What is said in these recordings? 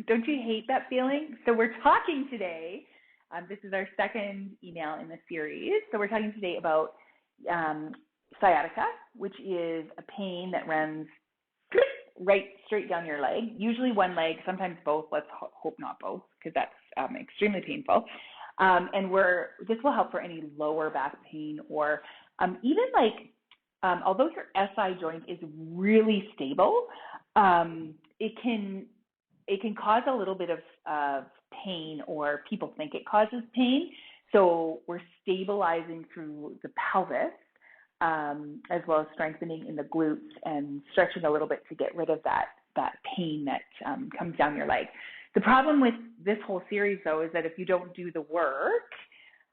Don't you hate that feeling? So we're talking today, this is our second email in the series. So we're talking today about sciatica, which is a pain that runs right straight down your leg, usually one leg, sometimes both. Let's hope not both, because that's extremely painful. And this will help for any lower back pain, or even like, although your SI joint is really stable, it can cause a little bit of pain, or people think it causes pain. So we're stabilizing through the pelvis, as well as strengthening in the glutes and stretching a little bit to get rid of that pain that comes down your leg. The problem with this whole series, though, is that if you don't do the work,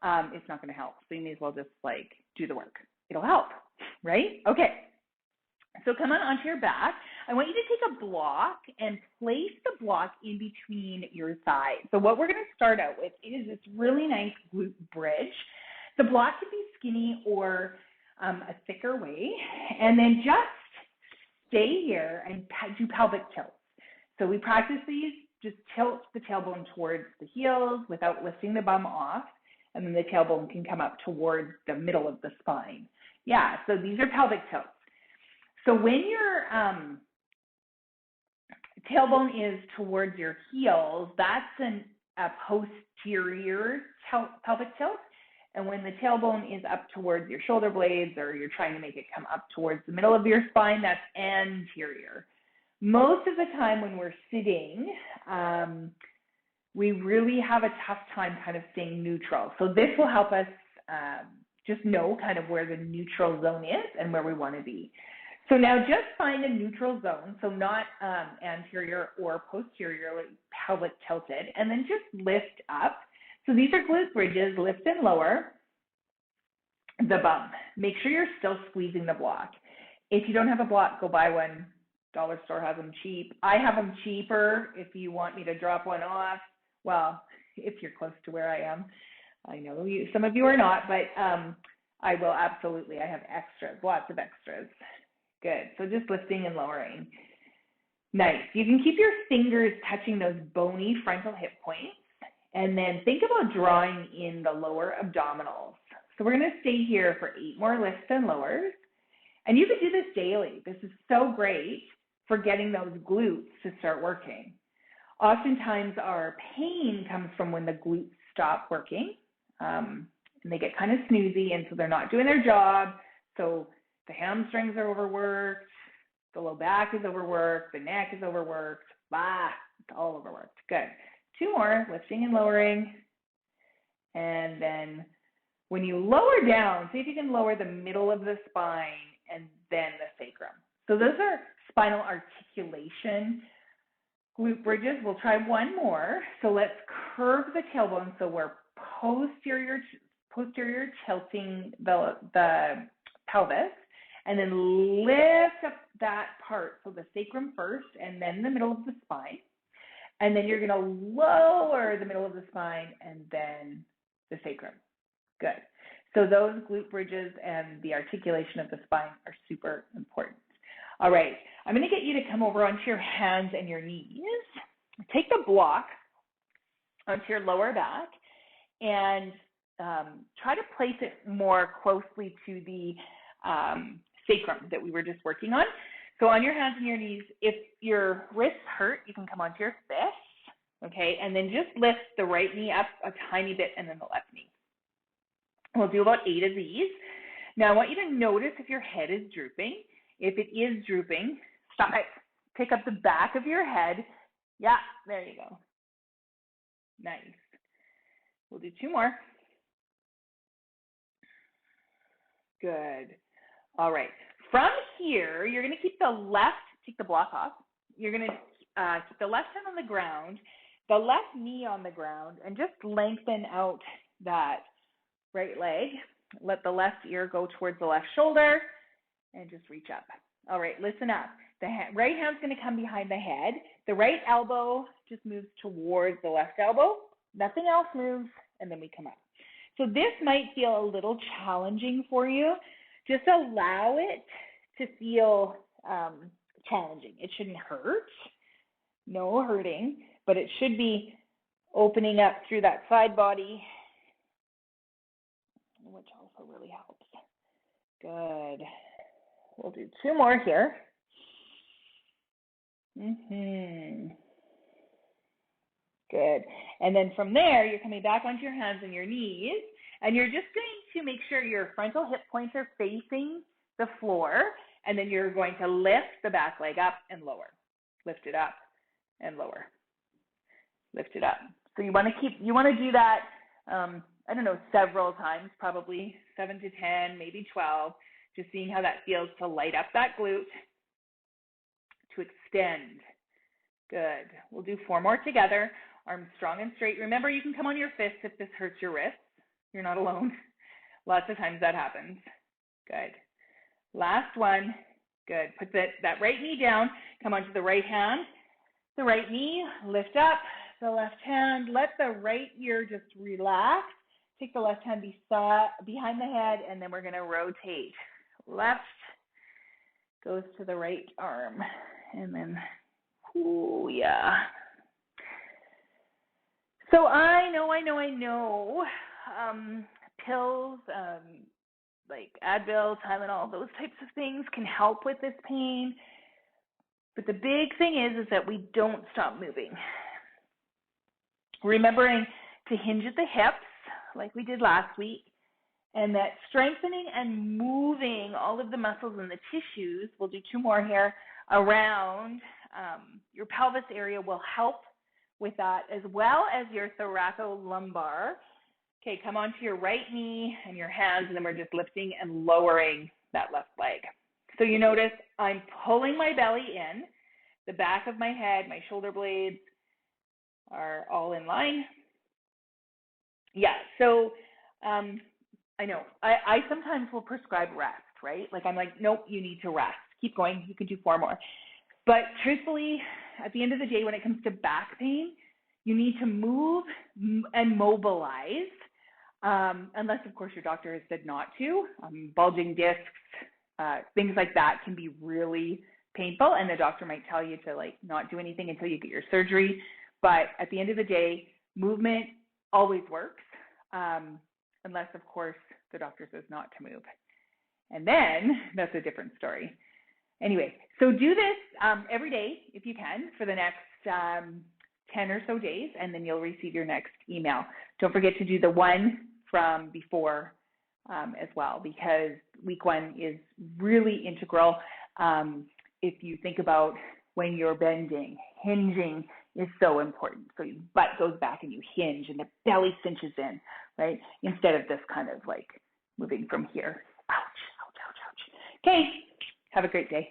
it's not going to help. So you may as well just do the work. It'll help, right? Okay. So come onto your back. I want you to take a block and place the block in between your thighs. So what we're going to start out with is this really nice glute bridge. The block can be skinny or a thicker way, and then just stay here and do pelvic tilts. So we practice these, just tilt the tailbone towards the heels without lifting the bum off, and then the tailbone can come up towards the middle of the spine. Yeah, so these are pelvic tilts. So when your tailbone is towards your heels, that's a posterior pelvic tilt. And when the tailbone is up towards your shoulder blades, or you're trying to make it come up towards the middle of your spine, that's anterior. Most of the time when we're sitting, we really have a tough time kind of staying neutral. So this will help us just know kind of where the neutral zone is and where we want to be. So now just find a neutral zone, so not anterior or posteriorly pelvic tilted, and then just lift up. So these are glute bridges, lift and lower the bum. Make sure you're still squeezing the block. If you don't have a block, go buy one. Dollar store has them cheap. I have them cheaper if you want me to drop one off. Well, if you're close to where I am. I know some of you are not, but I will absolutely. I have extras, lots of extras. Good. So just lifting and lowering. Nice. You can keep your fingers touching those bony frontal hip points. And then think about drawing in the lower abdominals. So we're going to stay here for 8 more lifts and lowers. And you can do this daily. This is so great for getting those glutes to start working. Oftentimes our pain comes from when the glutes stop working, and they get kind of snoozy, and so they're not doing their job. So the hamstrings are overworked, the low back is overworked, the neck is overworked. It's all overworked. Good. 2 more, lifting and lowering. And then when you lower down, see if you can lower the middle of the spine and then the sacrum. So those are spinal articulation glute bridges. We'll try one more. So let's curve the tailbone so we're posterior tilting the pelvis, and then lift up that part. So the sacrum first and then the middle of the spine. And then you're going to lower the middle of the spine and then the sacrum. Good. So those glute bridges and the articulation of the spine are super important. All right. I'm going to get you to come over onto your hands and your knees. Take the block onto your lower back and try to place it more closely to the sacrum that we were just working on. So on your hands and your knees, if your wrists hurt, you can come onto your fists, okay? And then just lift the right knee up a tiny bit and then the left knee. We'll do about 8 of these. Now I want you to notice if your head is drooping. If it is drooping, stop it. Pick up the back of your head. Yeah, there you go. Nice. We'll do 2 more. Good. All right. From here, you're going to keep take the block off. You're going to keep the left hand on the ground, the left knee on the ground, and just lengthen out that right leg. Let the left ear go towards the left shoulder and just reach up. All right, listen up. The right hand's going to come behind the head. The right elbow just moves towards the left elbow. Nothing else moves, and then we come up. So this might feel a little challenging for you. Just allow it to feel challenging. It shouldn't hurt. no hurting, but it should be opening up through that side body, which also really helps. Good. We'll do 2 more here. Good. And then from there, you're coming back onto your hands and your knees, and you're just going to make sure your frontal hip points are facing the floor, and then you're going to lift the back leg up and lower. Lift it up and lower. Lift it up. So you want to do that, I don't know, several times, probably 7 to 10, maybe 12, just seeing how that feels to light up that glute, to extend. Good. We'll do 4 more together. Arms strong and straight. Remember, you can come on your fists if this hurts your wrists. You're not alone. Lots of times that happens. Good. Last one. Good. Put that right knee down. Come onto the right hand. The right knee, lift up. The left hand, let the right ear just relax. Take the left hand behind the head, and then we're going to rotate. Left goes to the right arm, and then, ooh, yeah. So I know, pills, like Advil, Tylenol, those types of things can help with this pain. But the big thing is that we don't stop moving. Remembering to hinge at the hips, like we did last week, and that strengthening and moving all of the muscles and the tissues, we'll do 2 more here, around your pelvis area will help with that, as well as your thoracolumbar. Okay, come onto your right knee and your hands, and then we're just lifting and lowering that left leg. So you notice I'm pulling my belly in, the back of my head, my shoulder blades are all in line. Yeah, so I know. I sometimes will prescribe rest, right? Like I'm like, nope, you need to rest. Keep going. You can do 4 more. But truthfully, at the end of the day, when it comes to back pain, you need to move and mobilize, unless, of course, your doctor has said not to. Bulging discs, things like that can be really painful, and the doctor might tell you to like not do anything until you get your surgery. But at the end of the day, movement always works, unless, of course, the doctor says not to move. And then that's a different story. Anyway, so do this every day if you can for the next 10 or so days, and then you'll receive your next email. Don't forget to do the one from before as well, because week 1 is really integral. If you think about when you're bending, hinging is so important. So your butt goes back and you hinge and the belly cinches in, right? Instead of this kind of like moving from here. Ouch, ouch, ouch, ouch. Okay, have a great day.